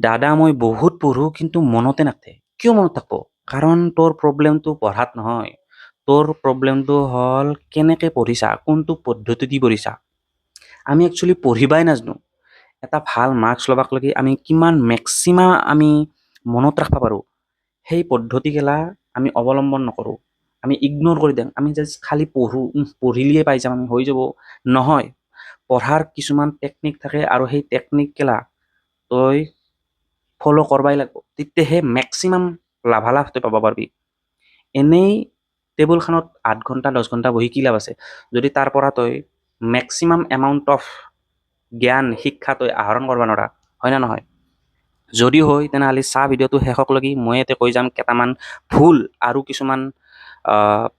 দাদা মই বহুত পঢ়োঁ কিন্তু মনতে নাথে। কিয় মনত থাকব? কাৰণ তোৰ প্ৰব্লেমটো পঢ়াত নহয়। তোৰ প্ৰব্লেমটো হ'ল কেনেকে পঢ়িছা, কোনটো পদ্ধতি দি পঢ়িছা। আমি একচুৱেলি পঢ়িবাই নাজানো। এটা ভাল মাৰ্কছ ল'বাক লাগি আমি কিমান মেক্সিমাম আমি মনত ৰাখবা পাৰোঁ, সেই পদ্ধতিগিলা আমি অৱলম্বন নকৰোঁ। আমি ইগন'ৰ কৰি দিওঁ। আমি জাষ্ট খালি পঢ়োঁ, পঢ়িলিয়ে পাই যাম, আমি হৈ যাব। নহয়, পঢ়াৰ কিছুমান টেকনিক থাকে আৰু সেই টেকনিকগিলা তই ফ'ল' কৰবাই লাগিব, তেতিয়াহে মেক্সিমাম লাভালাভ তই পাব পাৰিবি। এনেই টেবুলখনত 8 ঘণ্টা 10 ঘণ্টা বহি কি লাভ আছে, যদি তাৰ পৰা তই মেক্সিমাম এমাউণ্ট অফ জ্ঞান শিক্ষা তই আহৰণ কৰিব নোৱাৰা, হয় নে নহয়? যদি হয় তেনেহ'লে চা ভিডিঅ'টো শেষক লাগি মই ইয়াতে কৈ যাম কেইটামান ভুল আৰু কিছুমান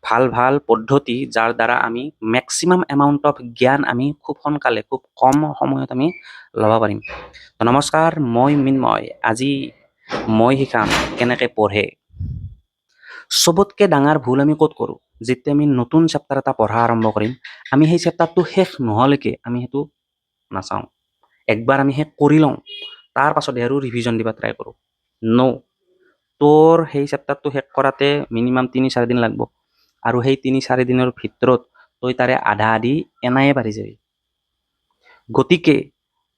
ভাল ভাল পদ্ধতি যাৰ দ্বাৰা আমি মেক্সিমাম এমাউণ্ট অফ জ্ঞান আমি খুব সোনকালে খুব কম সময়ত আমি ল'ব পাৰিম। নমস্কাৰ, মই মৃন্ময়। আজি মই শিকাম কেনেকে পঢ়ে। চবতকে ডাঙৰ ভুল আমি ক'ত কৰোঁ? যেতিয়া আমি নতুন চেপ্টাৰ এটা পঢ়া আৰম্ভ কৰিম, আমি সেই চেপ্টাৰটো শেষ নোহোৱালৈকে আমি সেইটো নাচাওঁ। একবাৰ আমি শেষ কৰি লওঁ, তাৰ পাছতহে আৰু ৰিভিজন দিবা ট্ৰাই কৰোঁ। তোৰ সেই চেপ্টাৰটো শেষ কৰাতে মিনিমাম 3-4 দিন লাগব, আৰু সেই 3-4 দিনৰ ভিতৰত তই তাৰে আধা আধি এনায়ে পাৰি যাবি। গতিকে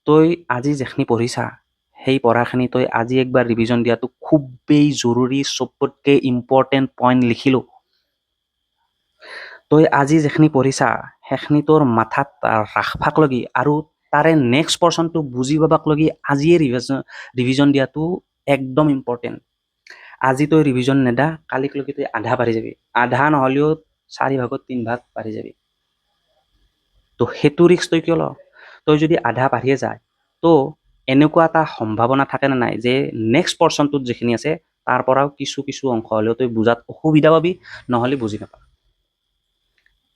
তই আজি যিখিনি পঢ়িছা, সেই পঢ়াখিনি তই আজি একবাৰ ৰিভিজন দিয়াটো খুবেই জৰুৰী। চবতকে ইম্পৰ্টেণ্ট পইণ্ট লিখিলোঁ। তই আজি যিখিনি পঢ়িছা সেইখিনি তোৰ মাথাত ৰাখবাক লগি আৰু তাৰে নেক্সট পৰ্চনটো বুজি পাবাক লগি আজিয়ে ৰিভিজন দিয়াটো একদম ইম্পৰ্টেণ্ট। আজি তই ৰিভিজন নেদা, কালিক লগি তই আধা পাৰি যাবি। আধা নহ'লেও 4 ভাগত 3 ভাগ পাৰি যাবি। তো সেইটো ৰিক্স তই কিয় ল? তই যদি আধা পাৰিয়ে যায়, তো এনেকুৱা এটা সম্ভাৱনা থাকে নে নাই যে নেক্সট পৰ্চনটোত যিখিনি আছে তাৰ পৰাও কিছু কিছু অংশ হ'লেও তই বুজাত অসুবিধা পাবি, নহ'লে বুজি নাপা।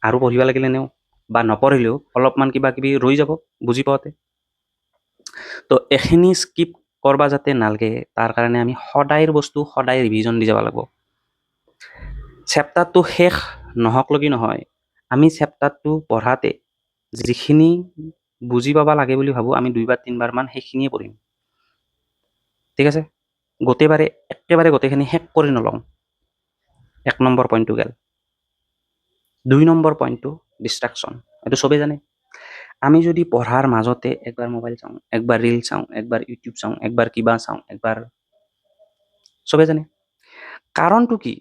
আৰু পঢ়িব লাগিলে নেও বা নপঢ়িলেও অলপমান কিবা কিবি ৰৈ যাব বুজি পাওঁতে। তো এখিনি স্কিপ কৰবা যাতে নালগে, তাৰ কাৰণে আমি সদায়ৰ বস্তু সদায় ৰিভিজন দি যাব লাগিব। চেপ্টাৰটো শেষ নহওক লগি নহয়, আমি চেপ্টাৰটো পঢ়াতে যিখিনি বুজি পাবা লাগে বুলি ভাবোঁ, আমি 2 বাৰ 3 বাৰ মান সেইখিনিয়ে পঢ়িম। ঠিক আছে? একেবাৰে গোটেইখিনি শেষ কৰি নলওঁ। 1 নম্বৰ পইণ্টটো গেল। 2 নম্বৰ পইণ্টটো ডিষ্ট্ৰাকশ্যন। এইটো চবেই জানে। আমি যদি পঢ়াৰ মাজতে একবাৰ মোবাইল চাওঁ, একবাৰ ৰিল চাওঁ, একবাৰ ইউটিউব চাওঁ, একবাৰ কিবা চাওঁ, একবাৰ চবেই জানে। কাৰণটো কি?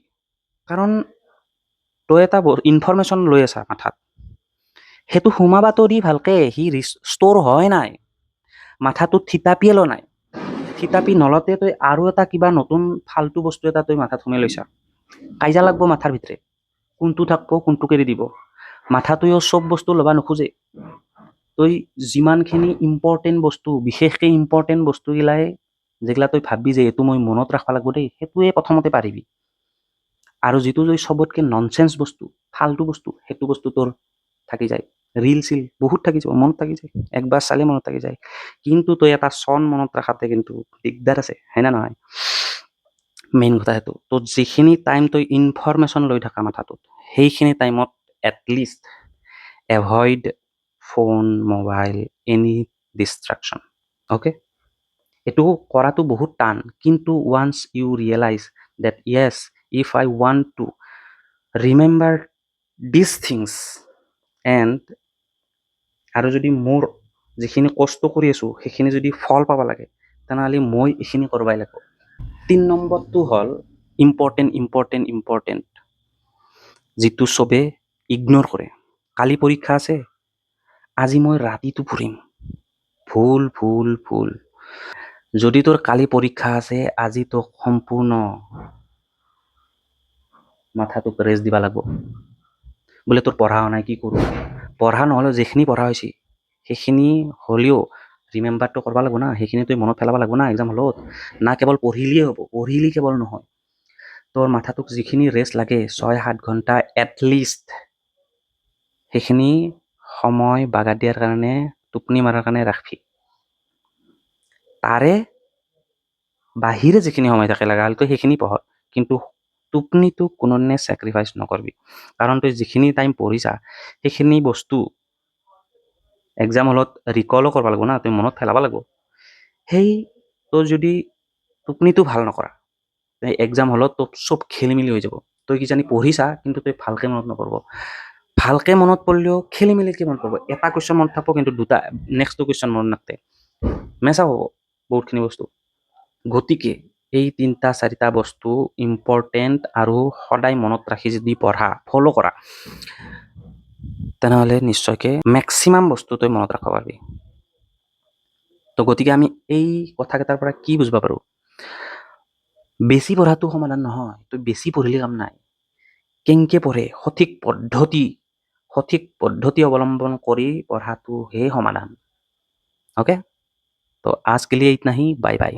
কাৰণ তই এটা ইনফৰমেশ্যন লৈ আছা মাথাত, সেইটো সোমাবা তোৰি ভালকে, সি ষ্ট'ৰ হয় নাই, মাথাটোত থিতাপিয়ে ল নাই। থিতাপি নলতে তই আৰু এটা কিবা নতুন ফাল্টু বস্তু এটা তই মাথাত সোমাই লৈছা। কাইজা লাগব মাথাৰ ভিতৰে, কোনটো থাকব কোনটো কেৰি দিব। মাথাটোৱেও চব বস্তু ল'বা নোখোজে। তই যিমানখিনি ইম্পৰ্টেণ্ট বস্তু, বিশেষকৈ ইম্পৰ্টেণ্ট বস্তুগিলাই যেগিলা তই ভাববি যে এইটো মই মনত ৰাখবা লাগব দেই, সেইটোৱে প্ৰথমতে পাৰিবি। আৰু যিটো তই চবতকে ননচেন্স বস্তু, ফাল্টু বস্তু, সেইটো বস্তু তোৰ থাকি যায়। ৰিল চিল বহুত থাকি যাব, মনত থাকি যায়, একবাৰ চালে মনত থাকি যায়। কিন্তু তই এটা চন মনত ৰাখাতে কিন্তু দিগদাৰ আছে, হয় না নহয়? মেইন কথা সেইটো। তো যিখিনি টাইম তই ইনফৰমেশ্যন লৈ থাকা মাথাটোত, সেইখিনি টাইমত at least avoid phone, mobile, any distraction. Okay? এইটো কৰাটো বহুত টান, কিন্তু once you realise that yes, if I want to remember this things and, আৰু যদি মোৰ যিখিনি কষ্ট কৰি আছোঁ সেইখিনি যদি ফল পাব লাগে, তেনেহ'লে মই এইখিনি কৰবাই লাগিব। 3 নম্বৰটো হ'ল ইম্পৰ্টেণ্ট, যিটো চবে ইগন'ৰ কৰে। কালি পৰীক্ষা আছে, আজি মই ৰাতিটো পঢ়িম। ভুল। যদি তোৰ কালি পৰীক্ষা আছে, আজি তোক সম্পূৰ্ণ মাথাটোক ৰেষ্ট দিবা লাগিব। বোলে তোৰ পঢ়া হোৱা নাই, কি কৰোঁ? পঢ়া নহ'লেও যিখিনি পঢ়া হৈছে সেইখিনি হ'লেও ৰিমেম্বাৰটো কৰিব লাগিব না, সেইখিনি তই মনত পেলাব লাগিব না এক্সাম হলত। না কেৱল পঢ়িলেই হ'ব, পঢ়িলে কেৱল নহয়। তোৰ মাথাটোক যিখিনি ৰেষ্ট লাগে 6-7 ঘণ্টা এটলিষ্ট, সেইখিনি সময় বাগা দিয়াৰ কাৰণে, টোপনি মাৰাৰ কাৰণে ৰাখবি। তাৰে বাহিৰে যিখিনি সময় থাকে লগা হ'লে তই সেইখিনি পঢ়, কিন্তু টোপনিটো কোনোদিনে ছেক্ৰিফাইচ নকৰিবি। কাৰণ তই যিখিনি টাইম পঢ়িছা সেইখিনি বস্তু এক্সাম হলত ৰিকলো কৰিব লাগিব না, তই মনত পেলাব লাগিব। সেই তই যদি টোপনিটো ভাল নকৰা, এক্সাম হলত তোৰ চব খেলি মেলি হৈ যাব। তই কিজানি পঢ়িছা কিন্তু তই ভালকে মনত নপৰিব। ভালকে মনত পৰিলেও খেলি মেলিকে মনত পৰিব। এটা কুৱেশ্যন মনত থাকিব কিন্তু দুটা নেক্সটটো কুৱেশ্যন মনত নাথাকে, মেচা হ'ব বহুতখিনি বস্তু। গতিকে এই 3-4টা বস্তু ইম্পৰ্টেণ্ট, আৰু সদায় মনত ৰাখি যদি পঢ়া ফ'ল' কৰা, তেনেহ'লে নিশ্চয়কে মেক্সিমাম বস্তু তই মনত ৰাখিব পাৰিবি। তো গতিকে আমি এই কথাকেইটাৰ পৰা কি বুজিব পাৰোঁ? বেছি পঢ়াটো সমাধান নহয়, তই বেছি পঢ়িলে কাম নাই। কেনেকে পঢ়ে, সঠিক পদ্ধতি অৱলম্বন কৰি পঢ়াটোহে সমাধান। ओके, तो आज के लिए इतना ही। Bye bye.